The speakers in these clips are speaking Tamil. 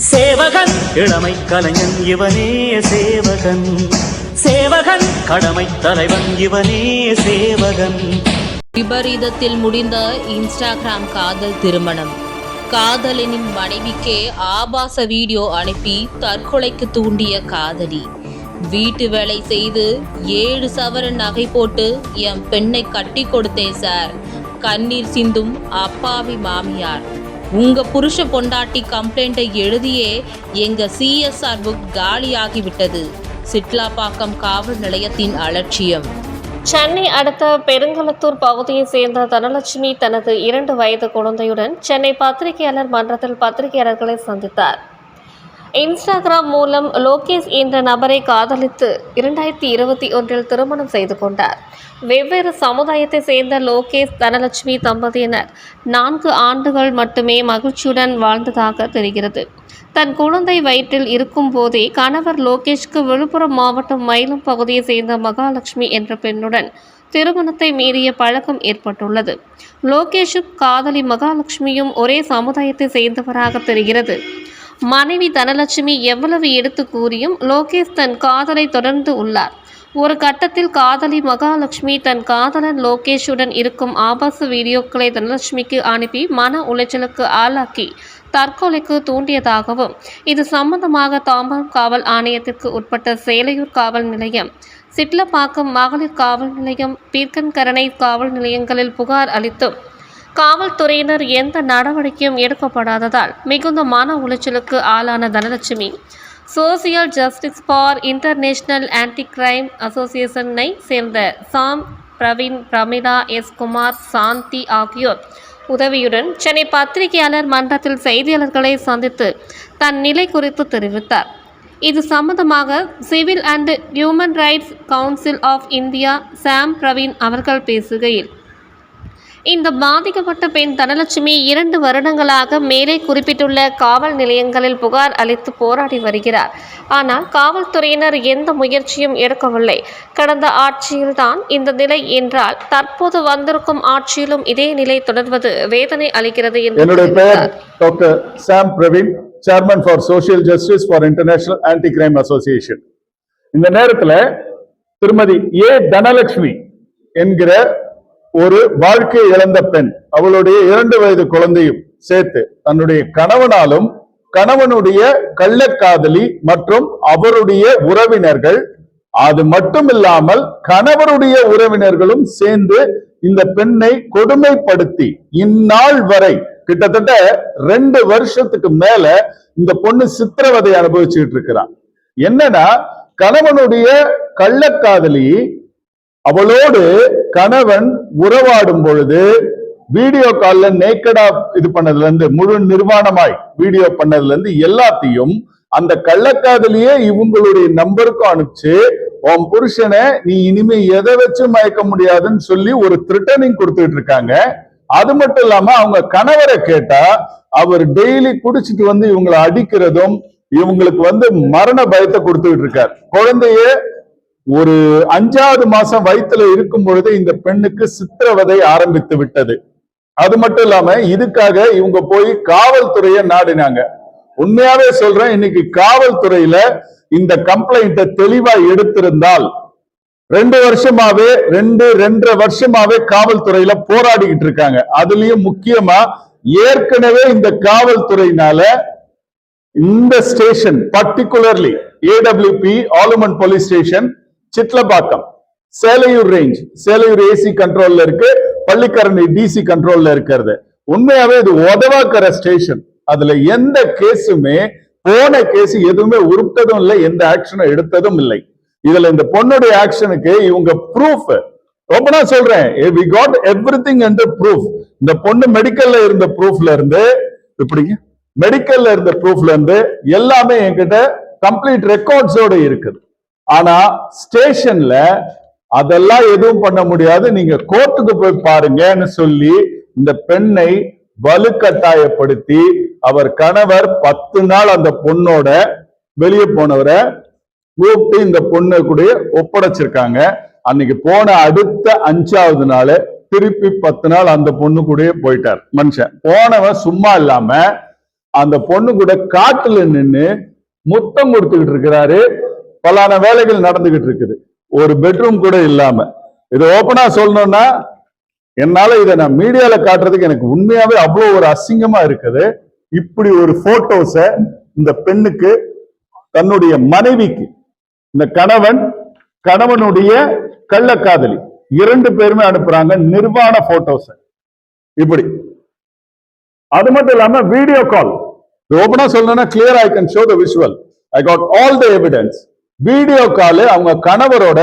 சேவகன் இளமை கலைஞன் இவனே சேவகன், சேவகன் கடமை தலைவன் இவனே சேவகன். விபரீதத்தில் முடிந்த இன்ஸ்டாகிராம் காதல் திருமணம். காதலனின் மனைவிக்கே ஆபாச வீடியோ அனுப்பி தற்கொலைக்கு தூண்டிய காதலி. வீட்டு வேலை செய்து 7 சவரன் நகை போட்டு என் பெண்ணை கட்டி கொடுத்தேன் சார். கண்ணீர் சிந்தும் அப்பாவி மாமியார். உங்க புருஷ பொண்டாட்டி கம்ப்ளைண்ட்டை எழுதியே எங்க சிஎஸ்ஆர் புக் காலியாகிவிட்டது. சிட்லாப்பாக்கம் காவல் நிலையத்தின் அலட்சியம். சென்னை அடுத்த பெருங்களத்தூர் பகுதியை சேர்ந்த தனலட்சுமி தனது 2 வயது குழந்தையுடன் சென்னை பத்திரிகையாளர் மன்றத்தில் பத்திரிகையாளர்களை சந்தித்தார். இன்ஸ்டாகிராம் மூலம் லோகேஷ் என்ற நபரை காதலித்து 2021 திருமணம் செய்து கொண்டார். வெவ்வேறு சமுதாயத்தை சேர்ந்த லோகேஷ் தனலட்சுமி தம்பதியினர் 4 ஆண்டுகள் மட்டுமே மகிழ்ச்சியுடன் வாழ்ந்ததாக தெரிகிறது. தன் குழந்தை வயிற்றில் இருக்கும் போதே கணவர் லோகேஷ்க்கு விழுப்புரம் மாவட்டம் மயிலம் பகுதியை சேர்ந்த மகாலட்சுமி என்ற பெண்ணுடன் திருமணத்தை மீறிய பழக்கம் ஏற்பட்டுள்ளது. லோகேஷும் காதலி மகாலட்சுமியும் ஒரே சமுதாயத்தை சேர்ந்தவராக தெரிகிறது. மனைவி தனலட்சுமி எவ்வளவு எடுத்து கூறியும் லோகேஷ் தன் காதலை தொடர்ந்து உள்ளார். ஒரு கட்டத்தில் காதலி மகாலட்சுமி தன் காதலன் லோகேஷுடன் இருக்கும் ஆபாச வீடியோக்களை தனலட்சுமிக்கு அனுப்பி மன உளைச்சலுக்கு ஆளாக்கி தற்கொலைக்கு தூண்டியதாகவும், இது சம்பந்தமாக தாம்பரம் காவல் ஆணையத்திற்கு உட்பட்ட சேலையூர் காவல் நிலையம், சிட்லப்பாக்கம் மகளிர் காவல் நிலையம், பீர்க்கன்கரணை காவல் நிலையங்களில் புகார் அளித்தும் காவல்துறையினர் எந்த நடவடிக்கையும் எடுக்கப்படாததால் மிகுந்த மன உளைச்சலுக்கு ஆளான Dhanalakshmi social justice for international anti crime அசோசியேஷனை சேர்ந்த சாம், பிரவீன், பிரமிளா, எஸ். குமார், சாந்தி ஆகியோர் உதவியுடன் சென்னை பத்திரிகையாளர் மன்றத்தில் செய்தியாளர்களை சந்தித்து தன் நிலை குறித்து தெரிவித்தார். இது சம்பந்தமாக civil and human rights council of India Sam Praveen அவர்கள் பேசுகையில், இந்த பாதிக்கப்பட்ட பெண் தனலட்சுமி 2 வருடங்களாக மேலே குறிப்பிட்டுள்ள காவல் நிலையங்களில் புகார் அளித்து போராடி வருகிறார். ஆனால் காவல்துறையினர் எந்த முயற்சியும் எடுக்கவில்லை. கடந்த ஆட்சியில்தான் இந்த நிலை என்றால் தற்போது வந்திருக்கும் ஆட்சியிலும் இதே நிலை தொடர்வது வேதனை அளிக்கிறது என்று என்னுடைய பெயர் doctor Sam Praveen, chairman for social justice for international anti crime association. இந்த நேரத்தில் திருமதி ஏ தனலட்சுமி என்கிற ஒரு வாழ்க்கை இழந்த பெண், அவளுடைய 2 வயது குழந்தையும் சேர்த்து தன்னுடைய கணவனாலும் கணவனுடைய கள்ளக்காதலி மற்றும் அவருடைய உறவினர்கள், அது மட்டுமில்லாமல் கணவருடைய உறவினர்களும் சேர்ந்து இந்த பெண்ணை கொடுமைப்படுத்தி இந்நாள் வரை கிட்டத்தட்ட 2 வருஷத்துக்கு மேல இந்த பொண்ணு சித்திரவதை அனுபவிச்சுட்டு இருக்கிறான். என்னன்னா, கணவனுடைய கள்ளக்காதலி அவளோடு கணவன் உறவாடும் பொழுது வீடியோ கால்ல நேக்கடா இது பண்ணதுல இருந்து, முழு நிர்வாணமாய் வீடியோ பண்ணதுல இருந்து எல்லாத்தையும் அந்த கள்ளக்காதலியே இவங்களுடைய நம்பருக்கும் அனுப்பிச்சு, உன் புருஷனை நீ இனிமே எதை வச்சு மயக்க முடியாதுன்னு சொல்லி ஒரு த்ரிட்டனிங் கொடுத்துட்டு இருக்காங்க. அது மட்டும் இல்லாம அவங்க கணவரை கேட்டா அவர் டெய்லி குடிச்சிட்டு வந்து இவங்களை அடிக்கிறதும் இவங்களுக்கு மரண பயத்தை கொடுத்துட்டு இருக்கார். குழந்தைய ஒரு 5வது மாசம் வயிற்றுல இருக்கும் பொழுது இந்த பெண்ணுக்கு சித்திரவதை ஆரம்பித்து விட்டது. அது மட்டும் இல்லாம இதுக்காக இவங்க போய் காவல்துறையை நாடினாங்க. உண்மையாவே சொல்றேன், இன்னைக்கு காவல்துறையில இந்த கம்ப்ளைண்ட்டை தெளிவா எடுத்திருந்தால் 2 வருஷமாவே 2.5 வருஷமாவே காவல்துறையில போராடிக்கிட்டு இருக்காங்க. அதுலயும் முக்கியமா ஏற்கனவே இந்த காவல்துறையினால இந்த ஸ்டேஷன் பர்டிகுலர்லி AWP ஆலுமன் police station, Chitlapakkam, Selaiyur range, Selaiyur AC கண்ட்ரோல்ல இருக்கு, பள்ளிக்கரணை DC கண்ட்ரோல்ல இருக்கிறது. உண்மையாவே இது உதவாக்கற ஸ்டேஷன். அதுல எந்த கேஸுமே போன கேஸ் எதுவுமே உருட்டதும் இல்லை, எந்த ஆக்ஷனும் எடுத்ததும் இல்லை. இதுல இந்த பொண்ணுடைய ஆக்ஷனுக்கு இவங்க ப்ரூஃப் ரொம்ப நான் சொல்றேன், we got everything under proof. இந்த பொண்ணு மெடிக்கல்ல இருந்த ப்ரூஃப்ல இருந்து மெடிக்கல்ல இருந்த ப்ரூஃப்ல இருந்து எல்லாமே என்கிட்ட கம்ப்ளீட் ரெக்கார்ட்ஸோட இருக்குது. ஆனா ஸ்டேஷன்ல அதெல்லாம் எதுவும் பண்ண முடியாது, நீங்க கோர்ட்டுக்கு போய் பாருங்கன்னு சொல்லி இந்த பெண்ணை வலுக்கட்டாயப்படுத்தி அவர் கணவர் 10 நாள் அந்த பொண்ணோட வெளியே போனவரை கூப்பிட்டு இந்த பொண்ணு கூட ஒப்படைச்சிருக்காங்க. அன்னைக்கு போன அடுத்த 5வது நாள் திருப்பி 10 நாள் அந்த பொண்ணு கூட போயிட்டார் மனுஷன். போனவன் சும்மா இல்லாம அந்த பொண்ணு கூட காட்டுல நின்னு முத்தம் கொடுத்துக்கிட்டு இருக்கிறாரு. பலான வேலைகள் நடந்துகிட்டு இருக்குது. ஒரு பெட்ரூம் கூட இல்லாம. இது ஓப்பனா சொல்லணும்னா, என்னால இதை நான் மீடியால காட்டுறதுக்கு எனக்கு உண்மையாவே அவ்வளவு ஒரு அசிங்கமா இருக்குது. இப்படி ஒரு போட்டோஸ இந்த பெண்ணுக்கு, தன்னுடைய மனைவிக்கு, இந்த கணவனுடைய கள்ளக்காதலி 2 பேருமே அனுப்புறாங்க நிர்வாண போட்டோஸ. இப்படி அது மட்டும் இல்லாம வீடியோ கால். ஓபனா சொல்லணும்னா clear I can show the visual. I got all the evidence. Video call அவங்க கணவரோட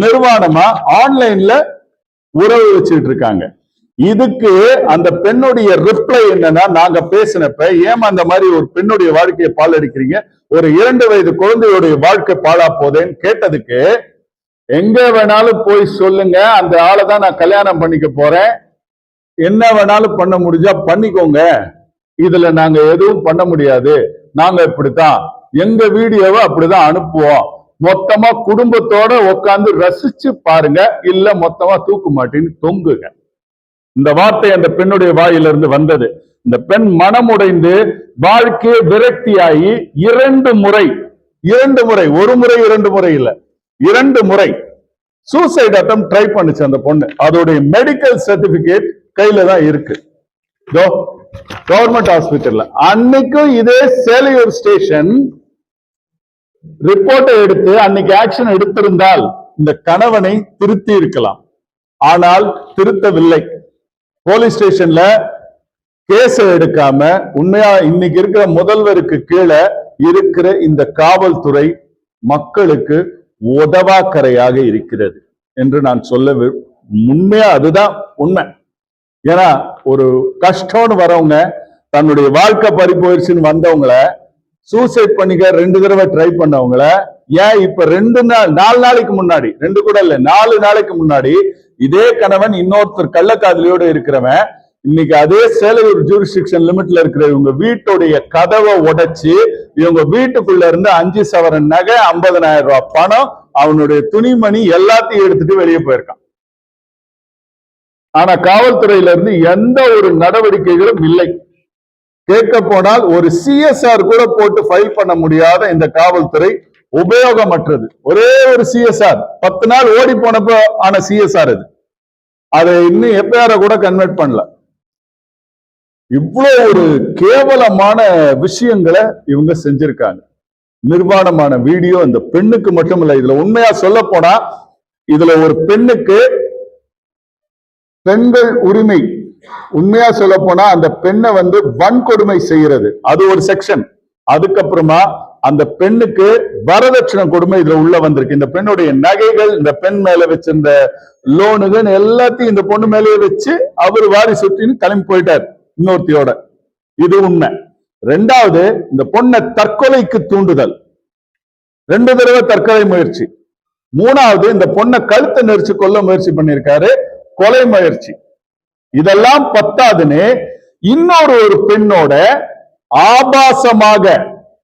நிர்வாணமா ஆன்லைன்ல உறவு வச்சுட்டு இருக்காங்க. இதுக்கு அந்த பெண்ணுடைய ரிப்ளை என்னன்னா, நாங்க பேசினப்ப ஏமா அந்த மாதிரி ஒரு பெண்ணுடைய வாழ்க்கையை பால் அடிக்கிறீங்க, ஒரு 2 வயது குழந்தையுடைய வாழ்க்கை பாழா போதேன்னு கேட்டதுக்கு, எங்க வேணாலும் போய் சொல்லுங்க, அந்த ஆளை தான் நான் கல்யாணம் பண்ணிக்க போறேன், என்ன வேணாலும் பண்ண முடிஞ்சா பண்ணிக்கோங்க, இதுல நாங்க எதுவும் பண்ண முடியாது, நாங்க இப்படித்தான் எங்க வீடியோவை அப்படிதான் அனுப்புவோம், மொத்தமா குடும்பத்தோட உட்கார்ந்து ரசிச்சு பாருங்க, இல்ல மொத்தமா தூக்கு மாட்டின்னு தொங்குங்க. இந்த வார்த்தை அந்த பெண்ணுடைய வாயிலிருந்து வந்தது. இந்த பெண் மனமுடைந்து வாழ்க்கையை விரக்தியாகி 2 முறை, ஒரு முறை 2 முறை இல்ல 2 முறை சூசைட் அட்டம் ட்ரை பண்ணுச்சு அந்த பொண்ணு. அதோடைய மெடிக்கல் சர்டிபிகேட் கையில தான் இருக்கு, கவர்மெண்ட் ஹாஸ்பிட்டல்ல. அன்னைக்கும் இதே சேலையூர் ஸ்டேஷன் ரிப்போர்ட்டை எடுத்து அன்னைக்கு ஆக்ஷன் எடுத்திருந்தால் இந்த கணவனை திருத்தி இருக்கலாம். ஆனால் திருத்தவில்லை. போலீஸ் ஸ்டேஷன்ல கேஸ் எடுக்காம உண்மையா இன்னைக்கு இருக்கிற முதல்வருக்கு கீழே இருக்கிற இந்த காவல்துறை மக்களுக்கு உதவாக்கரையாக இருக்கிறது என்று நான் சொல்ல உண்மையா அதுதான் உண்மை. ஏன்னா ஒரு கஷ்டம்னு வரவங்க, தன்னுடைய வாழ்க்கை பறி போயிடுச்சுன்னு வந்தவங்கள, சூசைட் பண்ணிக்க 2 தடவை ட்ரை பண்ணவங்கள, ஏன் இப்ப 4 நாளைக்கு முன்னாடி, 2 கூட இல்ல 4 நாளைக்கு முன்னாடி இதே கணவன் இன்னொருத்தர் கள்ளக்காதலியோடு இருக்கிறவன் இன்னைக்கு அதே சேலையூர் ஜூரிஸ்டிக்ஷன் லிமிட்ல இருக்கிற இவங்க வீட்டுடைய கதவை உடைச்சு இவங்க வீட்டுக்குள்ள இருந்து 5 சவரன் நகை, 50,000 ரூபாய் பணம், அவனுடைய துணிமணி எல்லாத்தையும் எடுத்துட்டு வெளியே போயிருக்கான். ஆனா காவல்துறையில இருந்து எந்த ஒரு நடவடிக்கைகளும் இல்லை. கேட்க போனால் ஒரு CSR கூட போட்டு ஃபைல் பண்ண முடியாத இந்த காவல்துறை உபயோகமற்றது. ஒரே ஒரு CSR 10 நாள் ஓடி போனப்போ ஆன CSR இது. அதை இன்னும் எப்பயார கூட கன்வெர்ட் பண்ணல. இவ்வளவு ஒரு கேவலமான விஷயங்களை இவங்க செஞ்சிருக்காங்க. நிர்வாணமான வீடியோ இந்த பெண்ணுக்கு மட்டும் இல்ல, இதுல உண்மையா சொல்ல போனா இதுல ஒரு பெண்ணுக்கு பெண்கள் உரிமை, உண்மையா சொல்ல போனா அந்த பெண்ணை வன்கொடுமை செய்யறது அது ஒரு செக்ஷன். அதுக்கப்புறமா அந்த பெண்ணுக்கு வரதட்சணை கொடுமை இதுல உள்ள வந்திருக்கு. இந்த பெண்ணுடைய நகைகள், இந்த பெண் மேல வச்சிருந்த லோனுகள் எல்லாத்தையும் இந்த பொண்ணு மேலேயே வச்சு அவர் வாரி சுற்றின்னு கிளம்பி போயிட்டார் இன்னொருத்தியோட. இது உண்மை. 2வது, இந்த பொண்ணை தற்கொலைக்கு தூண்டுதல், 2 தடவை தற்கொலை முயற்சி. 3வது, இந்த பொண்ணை கழுத்தை நெரிச்சு கொல்ல முயற்சி பண்ணிருக்காரு, கொலை முயற்சி. இதெல்லாம் பத்தாதுன்னு இன்னொரு பெண்ணோட ஆபாசமாக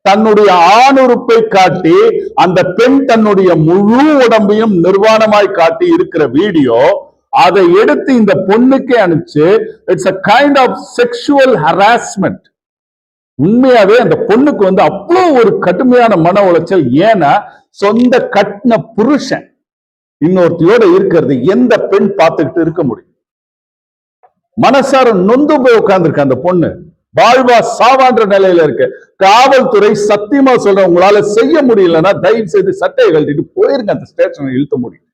தன்னுடைய ஆணுறுப்பை காட்டி அந்த பெண் தன்னுடைய முழு உடம்பையும் நிர்வாணமாய் காட்டி இருக்கிற வீடியோ, அதை எடுத்து இந்த பொண்ணுக்கே அனுப்பிச்சு it's a kind of sexual harassment. உண்மையாவே அந்த பொண்ணுக்கு அவ்வளவு ஒரு கடுமையான மன உளைச்சல். ஏன்னா சொந்த கட்டின புருஷன் இன்னொருத்தியோட இருக்கிறது எந்த பெண் பார்த்துக்கிட்டு இருக்க முடியும்? மனசார நொந்து போய் உட்கார்ந்துருக்க அந்த பொண்ணு வாழ்வா சாவான்ற நிலையில இருக்கு. காவல்துறை சத்தியமா சொல்ற, உங்களால செய்ய முடியலன்னா தயவு செய்து சட்டையை கழட்டிட்டு போயிருங்க, அந்த ஸ்டேஷனை இழுத்த முடியும்.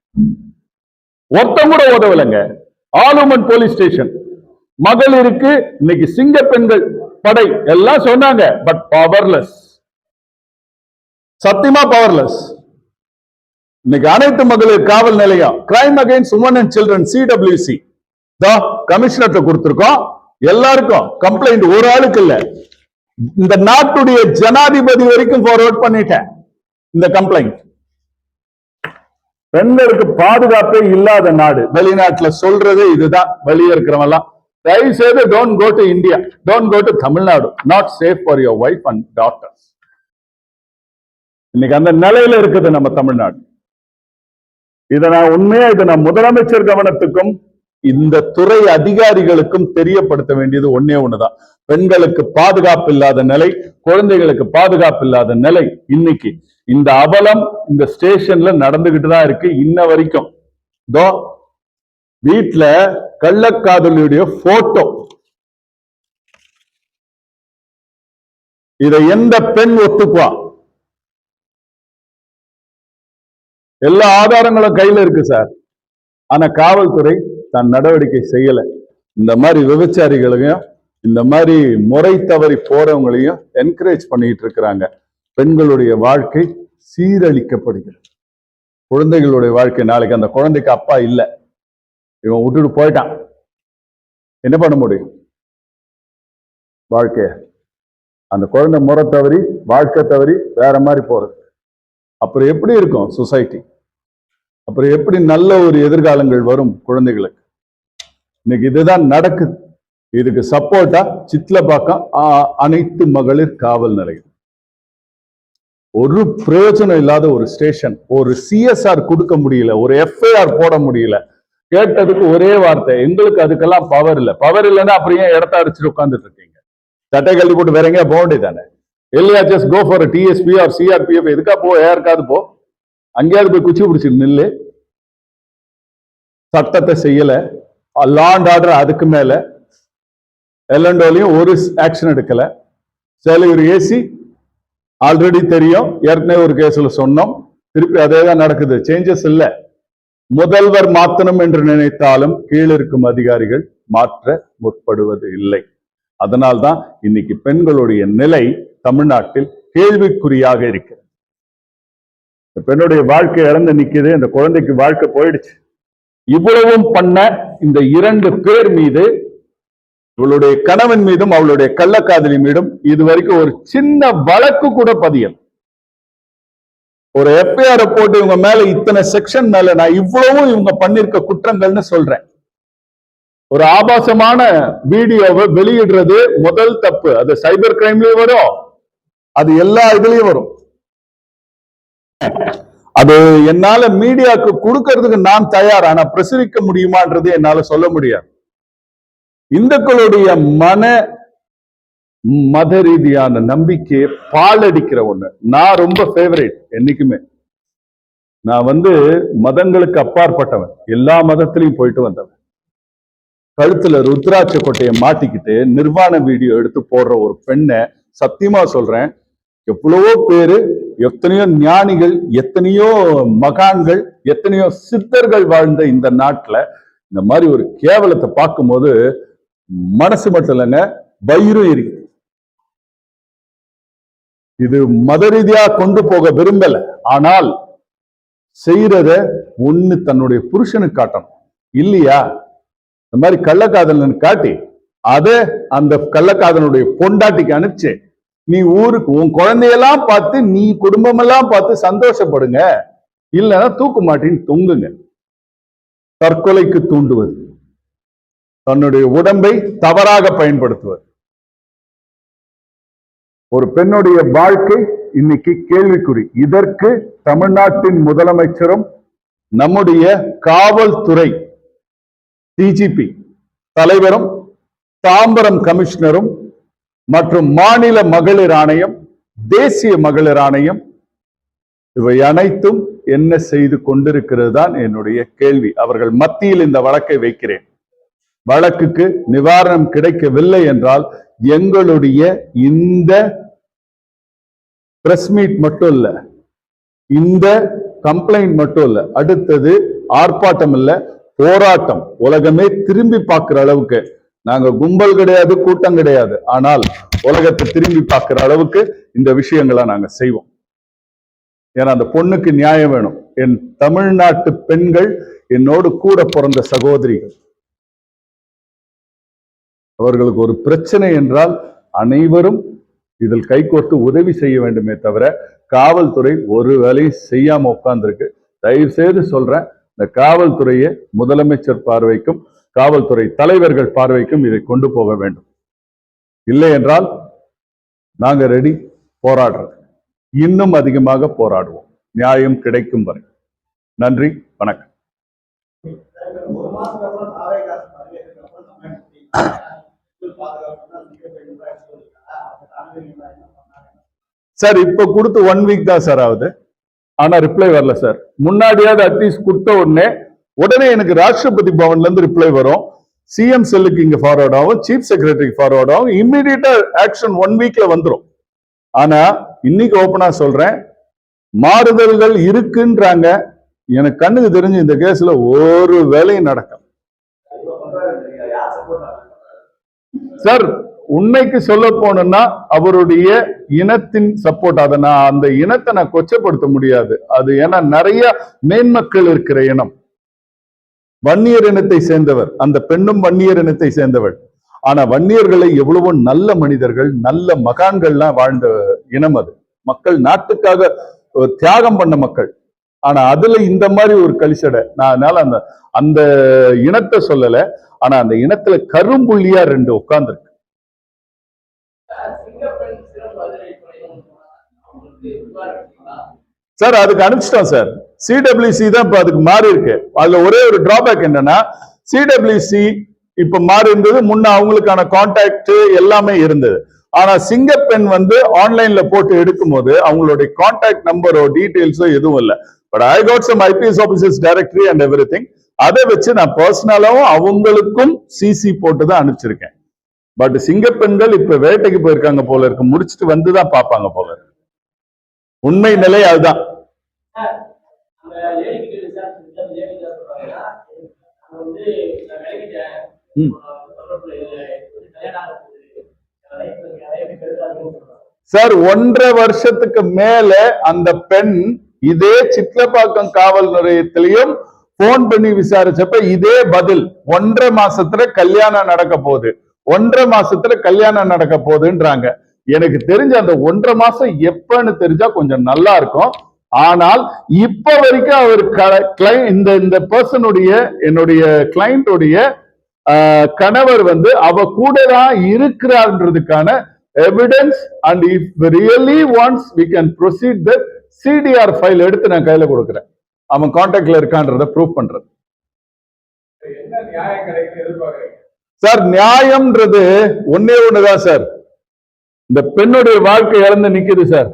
ஒருத்தம் கூட உதவலைங்க. ஆலுமன் போலீஸ் ஸ்டேஷன் மகளிருக்கு இன்னைக்கு சிங்க பெண்கள் படை எல்லாம் சொன்னாங்க, பட் பவர்லெஸ், சத்தியமா பவர்லெஸ். இன்னைக்கு அனைத்து மகளிர் காவல் நிலையம், crime against woman and children CWC கமிஷனர்ட்ட கொடுத்திருக்கோம். எல்லாருக்கும் கம்ப்ளைண்ட், ஒரு ஆளுக்கு இல்ல, இந்த நாட்டுடைய ஜனாதிபதி வரைக்கும் ஃபார்வர்ட் பண்ணிட்டேன் இந்த கம்ப்ளைண்ட். பெண்களுக்கு பாதுகாப்பே இல்லாத நாடு, வெளிநாட்டுல சொல்றதே இதுதான். வெளியே இருக்கிறவங்க தயவு செய்து don't go to India, don't go to Tamil Nadu, not safe for your wife and daughters. இன்னைக்கு அந்த நிலையில இருக்குது நம்ம தமிழ்நாடு. இதை நான் உண்மையா முதலமைச்சர் கவனத்துக்கும் இந்த துறை அதிகாரிகளுக்கும் தெரியப்படுத்த வேண்டியது ஒன்னே ஒண்ணுதான். பெண்களுக்கு பாதுகாப்பு இல்லாத நிலை, குழந்தைகளுக்கு பாதுகாப்பு இல்லாத நிலை இன்னைக்கு இந்த அவலம் இந்த ஸ்டேஷன்ல நடந்துகிட்டு தான் இருக்கு இன்ன வரைக்கும். வீட்டுல கள்ளக்காதலியுடைய போட்டோ, இதை எந்த பெண் ஒத்துக்குவா? எல்லா ஆதாரங்களும் கையில இருக்கு சார். ஆனா காவல்துறை தன் நடவடிக்கை செய்யல. இந்த மாதிரி விபச்சாரிகளையும் இந்த மாதிரி முறை தவறி போறவங்களையும் என்கரேஜ் பண்ணிட்டு இருக்கிறாங்க. பெண்களுடைய வாழ்க்கை சீரழிக்கப்படுகிறது. குழந்தைகளுடைய வாழ்க்கை, நாளைக்கு அந்த குழந்தைக்கு அப்பா இல்லை, இவன் விட்டுட்டு போயிட்டான், என்ன பண்ண முடியும்? வாழ்க்கைய அந்த குழந்தை முறை தவறி வாழ்க்கை தவறி வேற மாதிரி போறது, அப்புறம் எப்படி இருக்கும் சொசைட்டி? அப்புறம் எப்படி நல்ல ஒரு எதிர்காலங்கள் வரும் குழந்தைகளுக்கு? இன்னைக்கு இதுதான் நடக்குது. இதுக்கு சப்போர்ட்டா சித்லப்பாக்கம் அனைத்து மகளிர் காவல் நிலையம். ஒரு பிரயோஜனம் இல்லாத ஒரு ஸ்டேஷன். ஒரு சிஎஸ்ஆர் கொடுக்க முடியல, ஒரு எஃப்ஐஆர் போட முடியல. கேட்டதுக்கு ஒரே வார்த்தை, எங்களுக்கு அதுக்கெல்லாம் பவர் இல்லை. பவர் இல்லைன்னா அப்புறம் ஏன் இடத்த அடிச்சுட்டு உட்காந்துட்டு இருக்கீங்க? சட்டை கல்வி போட்டு வேற எங்கேயா போக வேண்டியதானே? இல்லையா just go for DSP or CRPF. எதுக்கா போ, யாருக்காவது போ, அங்கேயாவது போய் குச்சி பிடிச்சிட்டு நில்லு. சட்டத்தை செய்யல, லா அண்ட் ஆர்டர் அதுக்கு மேல எல்லண்டோலையும் ஒரு ஆக்ஷன் எடுக்கல. சேலையூர் ஏசி ஆல்ரெடி தெரியும், ஏற்கனவே ஒரு கேஸ்ல சொன்னோம், திருப்பி அதே தான் நடக்குது, சேஞ்சஸ் இல்ல. முதல்வர் மாத்தணும் என்று நினைத்தாலும் கீழிருக்கும் அதிகாரிகள் மாற்ற முற்படுவது இல்லை. அதனால்தான் இன்னைக்கு பெண்களுடைய நிலை தமிழ்நாட்டில் கேள்விக்குறியாக இருக்கிறது. இந்த பெண்ணுடைய வாழ்க்கை இழந்து நிக்குது, இந்த குழந்தைக்கு வாழ்க்கை போயிடுச்சு. இவ்வளவும் பண்ண இந்த 2 பேர் மீது, இவளுடைய கணவன் மீதும் அவளுடைய கள்ளக்காதலி மீதும் இதுவரைக்கும் ஒரு சின்ன வழக்கு கூட பதியல். ஒரு எஃப்ஐஆர் போட்டு இவங்க மேல இத்தனை செக்ஷன் மேல நான் இவ்வளவும் இவங்க பண்ணிருக்க குற்றங்கள்னு சொல்றேன். ஒரு ஆபாசமான வீடியோவை வெளியிடுறது முதல் தப்பு. அது சைபர் கிரைம்லயும் வரும், அது எல்லா இதுலயும் வரும். அது என்னால மீடியாவுக்கு கொடுக்கறதுக்கு நான் தயார், ஆனா பிரசுரிக்க முடியுமான்றது என்னால சொல்ல முடியாது. இந்துக்களுடைய மத ரீதியான நம்பிக்கையை பாலடிக்கிற ஒண்ணு. நான் ரொம்ப ஃபேவரேட் என்னைக்குமே. நான் மதங்களுக்கு அப்பாற்பட்டவன், எல்லா மதத்திலையும் போயிட்டு வந்தவன். கழுத்துல ருத்ராட்ச கொட்டையை மாட்டிக்கிட்டு நிர்வாண வீடியோ எடுத்து போடுற ஒரு பெண்ணை சத்தியமா சொல்றேன், எவ்வளவோ பேரு, எத்தனையோ ஞானிகள், எத்தனையோ மகான்கள், எத்தனையோ சித்தர்கள் வாழ்ந்த இந்த நாட்டுல இந்த மாதிரி ஒரு கேவலத்தை பார்க்கும்போது மனசு மட்டும் இல்லைங்க, வயிறும் இருக்குது. இது மத ரீதியா கொண்டு போக விரும்பல, ஆனால் செய்யறத ஒண்ணு தன்னுடைய புருஷனுக்கு காட்டணும் இல்லையா? இந்த மாதிரி கள்ளக்காதலன் காட்டி அதை அந்த கள்ளக்காதலனுடைய பொண்டாட்டிக்கு அனுப்பிச்சு, நீ ஊருக்கு உன் குழந்தையெல்லாம் பார்த்து, நீ குடும்பமெல்லாம் பார்த்து சந்தோஷப்படுங்க, இல்லைன்னா தூக்கு மாட்டின்னு தொங்குங்க. தற்கொலைக்கு தூண்டுவது, தன்னுடைய உடம்பை தவறாக பயன்படுத்துவது. ஒரு பெண்ணுடைய வாழ்க்கை இன்னைக்கு கேள்விக்குறி. இதற்கு தமிழ்நாட்டின் முதலமைச்சரும் நம்முடைய காவல்துறை டிஜிபி தலைவரும் தாம்பரம் கமிஷனரும் மற்றும் மாநில மகளிர் ஆணையம், தேசிய மகளிர் ஆணையம், இவை அனைத்தும் என்ன செய்து கொண்டிருக்கிறது தான் என்னுடைய கேள்வி. அவர்கள் மத்தியில் இந்த வழக்கை வைக்கிறேன். வழக்குக்கு நிவாரணம் கிடைக்கவில்லை என்றால் எங்களுடைய இந்த பிரஸ் மீட் மட்டும் இல்ல, இந்த கம்ப்ளைண்ட் மட்டும் இல்ல, அடுத்தது ஆர்ப்பாட்டம் இல்ல, போராட்டம். உலகமே திரும்பி பார்க்கிற அளவுக்கு, நாங்க கும்பல் கிடையாது, கூட்டம் கிடையாது, ஆனால் உலகத்தை திரும்பி பார்க்கிற அளவுக்கு இந்த விஷயங்களை நாங்க செய்வோம். ஏன்னா அந்த பொண்ணுக்கு நியாயம் வேணும். என் தமிழ்நாட்டு பெண்கள் என்னோடு கூட பிறந்த சகோதரிகள், அவர்களுக்கு ஒரு பிரச்சனை என்றால் அனைவரும் இதில் கைகோர்த்து உதவி செய்ய வேண்டுமே தவிர காவல்துறை ஒரு வேலையும் செய்யாம உட்கார்ந்துருக்கு. தயவு செய்து சொல்றேன், இந்த காவல்துறையை முதலமைச்சர் பார்வைக்கும் காவல்துறை தலைவர்கள் பார்வைக்கும் இதை கொண்டு போக வேண்டும். இல்லை என்றால் நாங்க ரெடி, போராடுறது, இன்னும் அதிகமாக போராடுவோம், நியாயம் கிடைக்கும் வரை. நன்றி, வணக்கம். சார் இப்ப கொடுத்து 1 வீக் தான் சார் ஆகுது, ஆனா ரிப்ளை வரல சார். முன்னாடியாவது அட்லீஸ்ட் கொடுத்த உடனே எனக்கு ராஷ்டிரபதி பவன்ல இருந்து ரிப்ளை வரும், சிஎம் செல்லுக்கு இங்க ஃபார்வர்ட் ஆகும், சீஃப் செக்ரட்டரிக்கு ஃபார்வர்ட் ஆகும், இம்மிடியட்டா ஆக்ஷன் 1 வீக்ல வந்துடும். ஆனா இன்னைக்கு ஓபனா சொல்றேன், மாறுதல்கள் இருக்குன்றாங்க. எனக்கு கண்ணுக்கு தெரிஞ்சு இந்த கேஸ்ல ஒரு வேலையும் நடக்கும் சார். உண்மைக்கு சொல்ல போனா அவருடைய இனத்தின் சப்போர்ட், அதை நான் அந்த இனத்தை நான் கொச்சப்படுத்த முடியாது. அது ஏன்னா நிறைய மேன்மக்கள் இருக்கிற இனம், வன்னியர் இனத்தை சேர்ந்தவர், அந்த பெண்ணும் வன்னியர் இனத்தை சேர்ந்தவர். ஆனா வன்னியர்களை எவ்வளவோ நல்ல மனிதர்கள், நல்ல மகான்கள்லாம் வாழ்ந்த இனம் அது. மக்கள் நாட்டுக்காக தியாகம் பண்ண மக்கள். ஆனா அதுல இந்த மாதிரி ஒரு கலிசடை, நான் அதனால அந்த அந்த இனத்தை சொல்லல, ஆனா அந்த இனத்துல கரும்புள்ளியா 2 உட்கார்ந்துருக்கு. சார் அதுக்கு அனுப்பிச்சிட்டோம் சார். சிடபிள்யூசி தான் இப்ப அதுக்கு மாறி இருக்கு. அதுல ஒரே ஒரு டிராபேக் என்னன்னா, சிடபிள்யூசி இப்ப மாறி இருந்தது, முன்ன அவங்களுக்கான கான்டாக்ட் எல்லாமே இருந்தது. ஆனா சிங்கப்பெண் ஆன்லைன்ல போட்டு எடுக்கும் போது அவங்களுடைய கான்டாக்ட் நம்பரோ டீடைல்ஸோ எதுவும் இல்லை. But I got some IPS officers directory and everything. அதை வச்சு நான் பர்சனலாவும் அவங்களுக்கும் சிசி போட்டு தான் அனுப்பிச்சிருக்கேன். பட் சிங்கப்பெண்கள் இப்ப வேட்டைக்கு போயிருக்காங்க போல இருக்கு, முடிச்சுட்டு வந்துதான் பாப்பாங்க போல இருக்கு. உண்மை நிலை அதுதான். சார் 1.5 வருஷத்துக்கு மேல அந்த பெண் இதே சிட்லப்பாக்கம் காவல் நிலையத்திலையும் போன் பண்ணி விசாரிச்சப்ப இதே பதில், 1.5 மாசத்துல கல்யாணம் நடக்க போகுது, 1.5 மாசத்துல கல்யாணம் நடக்க போகுதுன்றாங்க. எனக்கு தெரிஞ்ச அந்த 1.5 மாசம் எப்பன்னு தெரிஞ்சா கொஞ்சம் நல்லா இருக்கும். ஆனால் இப்ப வரைக்கும் அவர் இந்த பர்சனுடைய, என்னுடைய கிளையண்டுடைய கணவர் அவ கூட தான் இருக்கிறார்ன்றதுக்கான evidence, and if really wants we can proceed the CDR file எடுத்து நான் கையில கொடுக்கிறேன். அவன் கான்டாக்ட்ல இருக்கான்றத ப்ரூவ் பண்றது. சார் நியாயம்ன்றது ஒண்ணுதான் சார். இந்த பெண்ணுடைய வாழ்க்கை இழந்து நிக்குது சார்.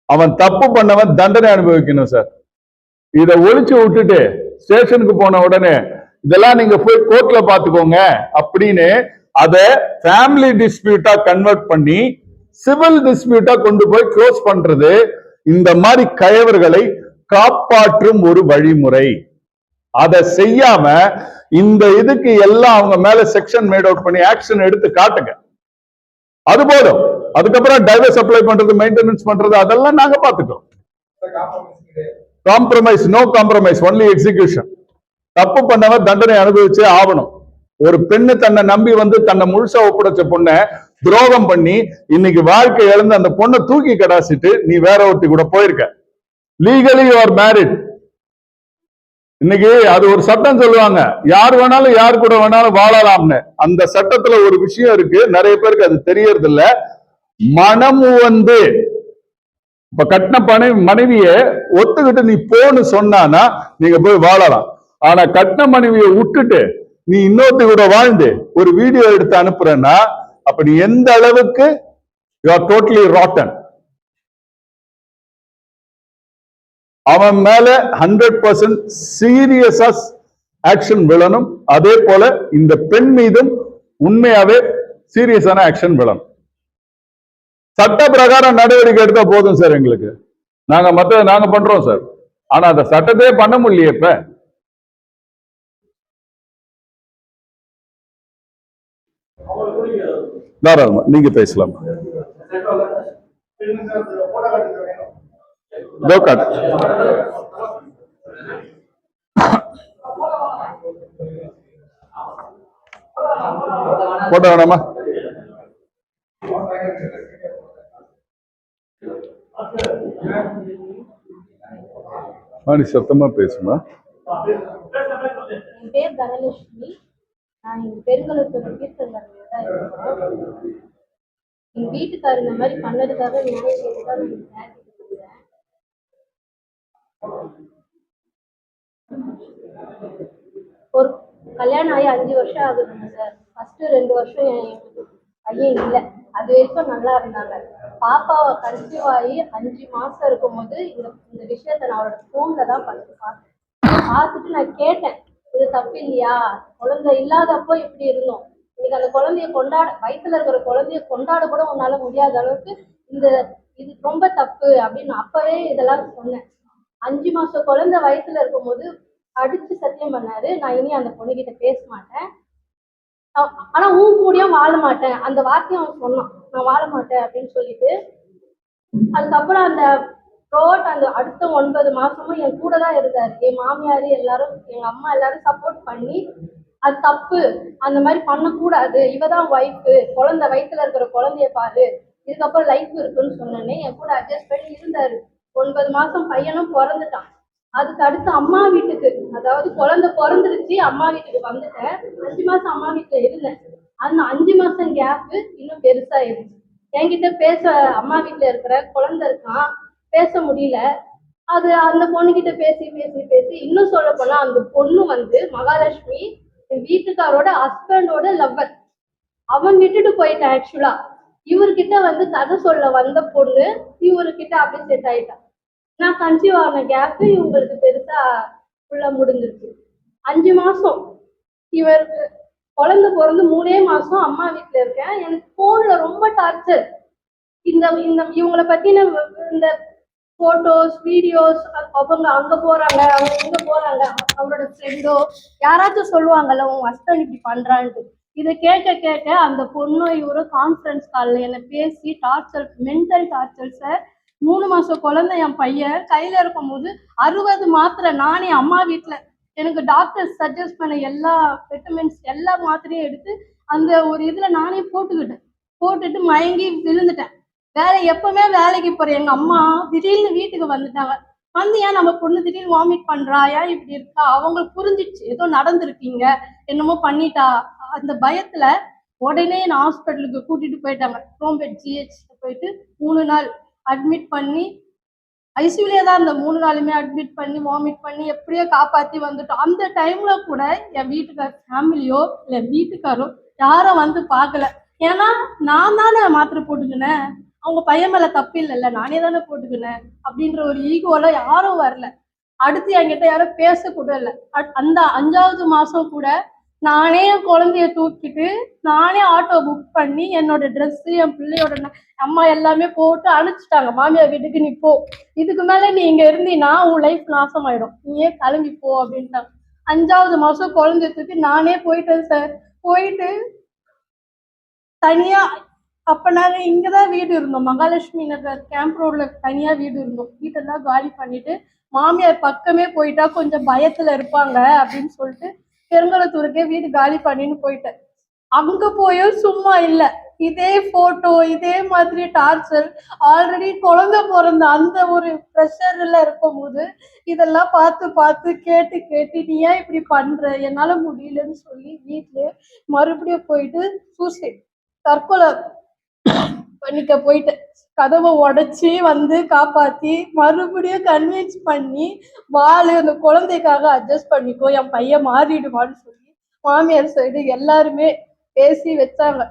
அவன் தப்பு பண்ணவன் தண்டனை அனுபவிக்கணும் சார். இதை ஒழிச்சு விட்டுட்டு ஸ்டேஷனுக்கு போன உடனே இதெல்லாம் நீங்க போய் கோர்ட்ல பாத்துக்கோங்க அப்படின்னு அத ஃபேமிலி டிஸ்பியூட்டா கன்வெர்ட் பண்ணி சிவில் டிஸ்பியூட்டா கொண்டு போய் க்ளோஸ் பண்றது இந்த மாதிரி கயவர்களை காப்பாற்றும் ஒரு வழிமுறை. அதை செய்யாம இந்த இதுக்கு எல்லாம் அவங்க மேல செக்ஷன் மேட் அவுட் பண்ணி ஆக்ஷன் எடுத்து காட்டுங்க, அது போதும். அதுக்கப்புறம் டைவர்ஸ் அப்ளை பண்றது, மெயின்டெனன்ஸ் பண்றது அதெல்லாம் நாங்க பாத்துக்கிறோம். Compromise, no compromise, only execution. தப்பு பண்ணவன் தண்டனை அனுபவிச்சே ஆகணும். ஒரு பெண்ணு தன்னை நம்பி தன்னை முழுசா ஒப்படைச்ச பொண்ணை துரோகம் பண்ணி இன்னைக்கு வாழ்க்கை இழந்து அந்த பொண்ணை தூக்கி கடாசிட்டு நீ வேற ஒருத்தி கூட போயிருக்க. Legally you are married. இன்னைக்கு அது ஒரு சட்டம் சொல்லுவாங்க, யார் வேணாலும் யார் கூட வேணாலும் வாழலாம்னு. அந்த சட்டத்துல ஒரு விஷயம் இருக்கு, நிறைய பேருக்கு அது தெரியறது இல்ல. மனம் இப்ப கட்டின மனைவிய ஒத்துக்கிட்டு நீ போன்னு சொன்னானா நீங்க போய் வாழலாம். ஆனா கட்டின மனைவியை விட்டுட்டு நீ இன்னொருத்தி கூட வாழ்ந்து ஒரு வீடியோ எடுத்து அனுப்புறன்னா அப்ப நீ எந்த அளவுக்கு யூ ஆர் டோட்டலி ராட்டன். அவன் மேல 100% சீரியஸா ஆக்ஷன் விழணும். அதே போல இந்த பெண் மீதும் உண்மையாவே சீரியஸான ஆக்ஷன் விழணும். சட்ட பிரகாரம் நடவடிக்கை எடுத்தா போதும் சார். எங்களுக்கு நாங்க பண்றோம் சார். ஆனா அந்த சட்டத்தையே பண்ண முடியல. இப்ப தாராளமா நீங்க பேசலாம். போட்டோ வேணாமா? நீ சத்தமா பேசுமா? என் பேர் தனலட்சுமி. நான் எங்க பெருங்கலத்தூர் எங்க வீட்டுக்காரர் இந்த மாதிரி பண்ணதுக்காக நியாயம் கேட்டுதான் கல்யாணம் ஆகி 5 வருஷம் ஆகுதுங்க சார். ஃபர்ஸ்ட் 2 வருஷம் எங்களுக்கு பையன் இல்லை. அது வரைக்கும் நல்லா இருந்தாங்க. பாப்பாவை கன்சீவ் ஆகி 5 மாசம் இருக்கும்போது இந்த இந்த விஷயத்த நான் அவரோட ஃபோன்ல தான் பார்த்தேன். பார்த்துட்டு நான் கேட்டேன், இது தப்பு இல்லையா? குழந்தை இல்லாதப்போ இப்படி இருந்தோம், இன்னைக்கு அந்த குழந்தைய வயித்துல இருக்கிற குழந்தைய கொண்டாட கூட உன்னால முடியாத அளவுக்கு இந்த இது ரொம்ப தப்பு அப்படின்னு அப்பவே இதெல்லாம் சொன்னேன். 5 மாசம் குழந்தை வயித்துல இருக்கும்போது அடிச்சு சத்தியம் பண்ணாரு, நான் இனி அந்த பொண்ணுகிட்ட பேச மாட்டேன், ஆனா உன் கூடயும் வாழ மாட்டேன், அந்த வார்த்தையும் அவன் சொன்னான், நான் வாழ மாட்டேன் அப்படின்னு சொல்லிட்டு. அதுக்கப்புறம் அந்த அடுத்த 9 மாசமும் என் கூட தான் இருந்தாரு. என் மாமியார் எல்லாரும், எங்க அம்மா எல்லாரும் சப்போர்ட் பண்ணி, அது தப்பு, அந்த மாதிரி பண்ணக்கூடாது, இவதான் ஒய்ஃபு, குழந்தை வயித்துல இருக்கிற குழந்தைய பாரு, இதுக்கப்புறம் லைஃப் இருக்குன்னு சொன்னேன்னே என் கூட அட்ஜஸ்ட் பண்ணி இருந்தாரு. 9 மாசம் பையனும் பிறந்துட்டான். அதுக்கு அடுத்து அம்மா வீட்டுக்கு, அதாவது குழந்தை பிறந்துருச்சு, அம்மா வீட்டுக்கு வந்துட்டேன். 5 மாசம் அம்மா வீட்டுல இருந்தேன். அந்த 5 மாசம் கேப்பு இன்னும் பெருசா இருந்துச்சு. என்கிட்ட பேச, அம்மா வீட்டுல இருக்கிற குழந்தை இருக்கான், பேச முடியல. அது அந்த பொண்ணுகிட்ட பேசி பேசி பேசி, இன்னும் சொல்ல போனா அந்த பொண்ணு மகாலட்சுமி என் வீட்டுக்காரோட ஹஸ்பண்டோட லவ்வர். அவன் விட்டுட்டு போயிட்டான் ஆக்சுவலா. இவர்கிட்ட கதை சொல்ல வந்த பொண்ணு இவர்கிட்ட அப்படியே செட் ஆயிட்டான். நான் கன்சீவ் ஆன கேப்பு இவங்களுக்கு பெருசா ஃபுல்லா முடிஞ்சிருச்சு. 5 மாசம் இவர் குழந்தை பிறந்து 3 மாசம் அம்மா வீட்டுல இருக்கேன். எனக்கு போன்ல ரொம்ப டார்ச்சர். இந்த இந்த இவங்களை பத்தின இந்த போட்டோஸ், வீடியோஸ், அவங்க அங்க போறாங்க, அவங்க எங்க போறாங்க, அவரோட ஃப்ரெண்டோ யாராச்சும் சொல்லுவாங்கல்ல உன் ஹஸ்பண்ட் இப்படி பண்றான்ட்டு. இதை கேட்க கேட்க அந்த பொண்ணு இவரும் கான்ஃபரன்ஸ் காலில் என்னை பேசி டார்ச்சர், மென்டல் டார்ச்சர் சார். 3 மாசம் குழந்தை என் பையன் கையில இருக்கும் போது 60 மாத்திரை நானே அம்மா வீட்டுல எனக்கு டாக்டர் சஜஸ்ட் பண்ண எல்லா விட்டமின்ஸ் எல்லா மாத்திரையும் எடுத்து அந்த ஒரு இதுல நானே போட்டுட்டு மயங்கி விழுந்துட்டேன். எப்பவுமே வேலைக்கு போற எங்க அம்மா திடீர்னு வீட்டுக்கு வந்துட்டாங்க. ஏன் நம்ம பொண்ணு திடீர்னு வாமிட் பண்றா, ஏன் இப்படி இருக்கா, அவங்களுக்கு புரிஞ்சிடுச்சு ஏதோ நடந்திருக்கீங்க, என்னமோ பண்ணிட்டா. அந்த பயத்துல உடனே நான் ஹாஸ்பிட்டலுக்கு கூட்டிட்டு போயிட்டாங்க. ரோம்பேட் ஜிஹெச் போயிட்டு 3 நாள் அட்மிட் பண்ணி, ஐசியூலே தான் அந்த 3 நாளுமே அட்மிட் பண்ணி வாமிட் பண்ணி எப்படியோ காப்பாற்றி வந்துட்டோம். அந்த டைம்ல கூட என் வீட்டுக்கார் ஃபேமிலியோ இல்லை வீட்டுக்காரோ யாரும் பார்க்கல. ஏன்னா நான் தானே மாத்திரை போட்டுக்கினேன், அவங்க பையன் மேல தப்பு இல்லைல்ல, நானே தானே போட்டுக்கினேன் அப்படின்ற ஒரு ஈகோல யாரும் வரல. அடுத்து என்கிட்ட யாரும் பேசக்கூட இல்லை. அந்த 5வது மாசம் கூட நானே என் குழந்தைய தூக்கிட்டு நானே ஆட்டோ புக் பண்ணி என்னோட ட்ரெஸ்ஸு என் பிள்ளையோட அம்மா எல்லாமே போட்டு அனுப்பிச்சிட்டாங்க. மாமியார் வீட்டுக்கு நீ போ, இதுக்கு மேல நீ இங்க இருந்தீன்னா உன் லைஃப் நாசமாயிடும், நீயே கிளம்பி போ அப்படின்ட்டாங்க. 5வது மாசம் குழந்தைய தூக்கி நானே போயிட்டேன் சார். போயிட்டு தனியா, அப்ப நாங்க இங்கதான் வீடு இருந்தோம், மகாலட்சுமி நகர் கேம்ப் ரோட்ல தனியா வீடு இருந்தோம். வீட்டெல்லாம் காலி பண்ணிட்டு மாமியார் பக்கமே போயிட்டா கொஞ்சம் பயத்துல இருப்பாங்க அப்படின்னு சொல்லிட்டு பெருங்கலத்தூருக்கே வீடு காலி பண்ணின்னு போயிட்டேன். அங்க போயும் சும்மா இல்லை, இதே போட்டோ இதே மாதிரி டார்ச்சர். ஆல்ரெடி குழந்தை பிறந்த அந்த ஒரு ப்ரெஷர்ல இருக்கும் போது இதெல்லாம் பார்த்து பார்த்து கேட்டு கேட்டு நீ ஏன் இப்படி பண்ற, என்னால முடியலன்னு சொல்லி வீட்டுல மறுபடியும் போயிட்டு சூசைட், தற்கொலை பண்ணிக்க போயிட்டு கதவை உடைச்சி காப்பாத்தி மறுபடியும் கன்வின்ஸ் பண்ணி அந்த குழந்தைக்காக அட்ஜஸ்ட் பண்ணிக்கோ, என் பையன் மாறிடுவான்னு சொல்லி மாமியார் சைடு எல்லாருமே பேசி வச்சாங்க.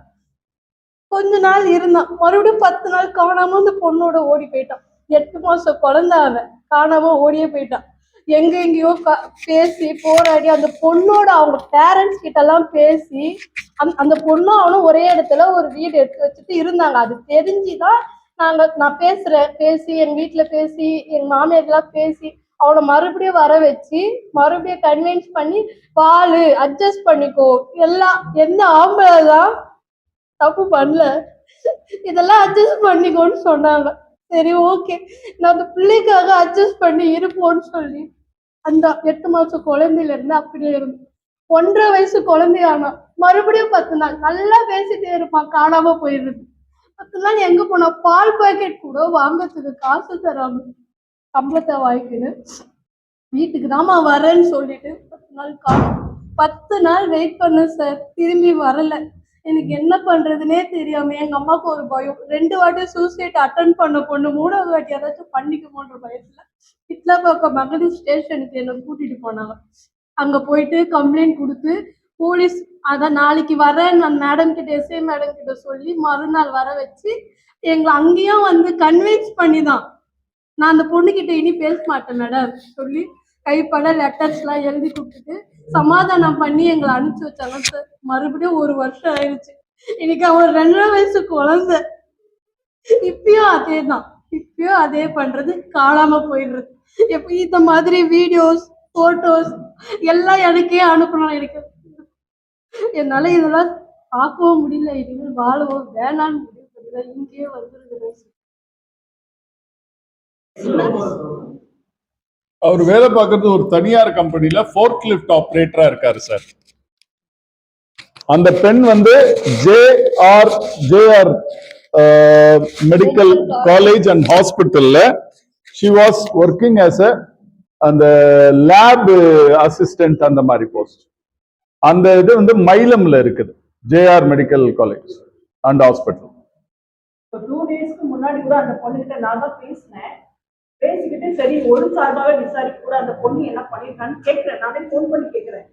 கொஞ்ச நாள் இருந்தான், மறுபடியும் 10 நாள் காணாம அந்த பொண்ணோட ஓடி போயிட்டான். 8 மாசம் குழந்தை அவன் காணாம ஓடியே போயிட்டான். எங்கெங்கயோ பேசி போராடி அந்த பொண்ணோட அவங்க பேரண்ட்ஸ் கிட்ட எல்லாம் பேசி அந்த பொண்ணும் அவனும் ஒரே இடத்துல ஒரு வீடு எடுத்து வச்சுட்டு இருந்தாங்க. அது தெரிஞ்சுதான் நான் பேசி எங்க வீட்டுல பேசி எங்க மாமியார்லாம் பேசி அவனை மறுபடியும் வர வச்சு மறுபடியும் கன்வின்ஸ் பண்ணி பாலு அட்ஜஸ்ட் பண்ணிக்கோ, எல்லாம் எந்த ஆம்பளைதான் தப்பு பண்ணல, இதெல்லாம் அட்ஜஸ்ட் பண்ணிக்கோன்னு சொன்னாங்க. சரி ஓகே, நான் அந்த பிள்ளைக்காக அட்ஜஸ்ட் பண்ணி இருப்போம்னு சொல்லி அந்த 8 மாசம் குழந்தையில இருந்து அப்படியே இருந்தோம். 1.5 வயசு குழந்தையானா மறுபடியும் 10 நாள் நல்லா பேசிட்டே இருப்பான், காணாம போயிடுது. 10 நாள் எங்க போனா பால் பாக்கெட் கூட வாங்கறதுக்கு காசு தராம சம்பளத்தை வாங்கிக்கின்னு வீட்டுக்கு தாமா வரேன்னு சொல்லிட்டு 10 நாள் காணும். 10 நாள் வெயிட் பண்ண சார், திரும்பி வரல. எனக்கு என்ன பண்றதுன்னே தெரியாம எங்க அம்மாவுக்கு ஒரு பயம். 2 வாட்டி சூசைட் அட்டன் பண்ண பொண்ணு 3வது வாட்டி ஏதாச்சும் பண்ணிக்குமோன்ற பயத்துல இட்லாப்பாக்கம் மகளிர் ஸ்டேஷனுக்கு என்னை கூட்டிட்டு போனாங்க. அங்க போயிட்டு கம்ப்ளைண்ட் கொடுத்து போலீஸ் அதான் நாளைக்கு வரேன் நான் மேடம் கிட்ட எஸ்ஐ மேடம் கிட்ட சொல்லி மறுநாள் வர வச்சு எங்களை அங்கேயும் வந்து கன்வின்ஸ் பண்ணி தான் நான் அந்த பொண்ணுகிட்ட இனி பேச மாட்டேன் மேடம் சொல்லி கைப்பட லெட்டர்ஸ்லாம் எழுதி கொடுத்துட்டு சமாதானம் பண்ணி எங்களை அனுப்பிச்சு வச்சாங்க சார். மறுபடியும் 1 வருஷம் ஆயிடுச்சு. இன்னைக்கு அவன் 2.5 வயசு குழந்தை. இப்பயும் அதே தான், இப்பயும் அதே பண்றது, காணாம போயிடுறது. எப்ப இந்த மாதிரி வீடியோஸ் போட்டோஸ் எல்லாம் எனக்கே அனுப்பணும். எனக்கு என்னால இதெல்லாம் பார்க்கவும் முடியல, இனிமேல் வாழவும் வேணான்னு முடிவு பண்ணல. இங்கேயே வந்துருக்குறேன். அவர் வேலை பார்க்கறது ஒரு தனியார் கம்பெனில ஃபோர்க் லிஃப்ட் ஆபரேட்டரா இருக்காரு சார். அந்த பெண் வந்து ஜேஆர் மெடிக்கல் காலேஜ் அண்ட் ஹாஸ்பிட்டல்ல she was working as a அந்த லேப் அசிஸ்டன்ட் அந்த மாதிரி போஸ்ட். அந்த இது வந்து மயிலம்ல இருக்குது, JR medical college and hospital. 2 டேஸ்க்கு முன்னாடி கூட அந்த பொண்ணுகிட்ட நான் தான் பேசினேன். பேசிக்கிட்டு சரி ஒரு சார்பாவே விசாரிக்க கூட அந்த பொண்ணு என்ன பண்ணிருக்கான்னு கேட்கிறேன். நானே ஃபோன் பண்ணி கேட்கிறேன்.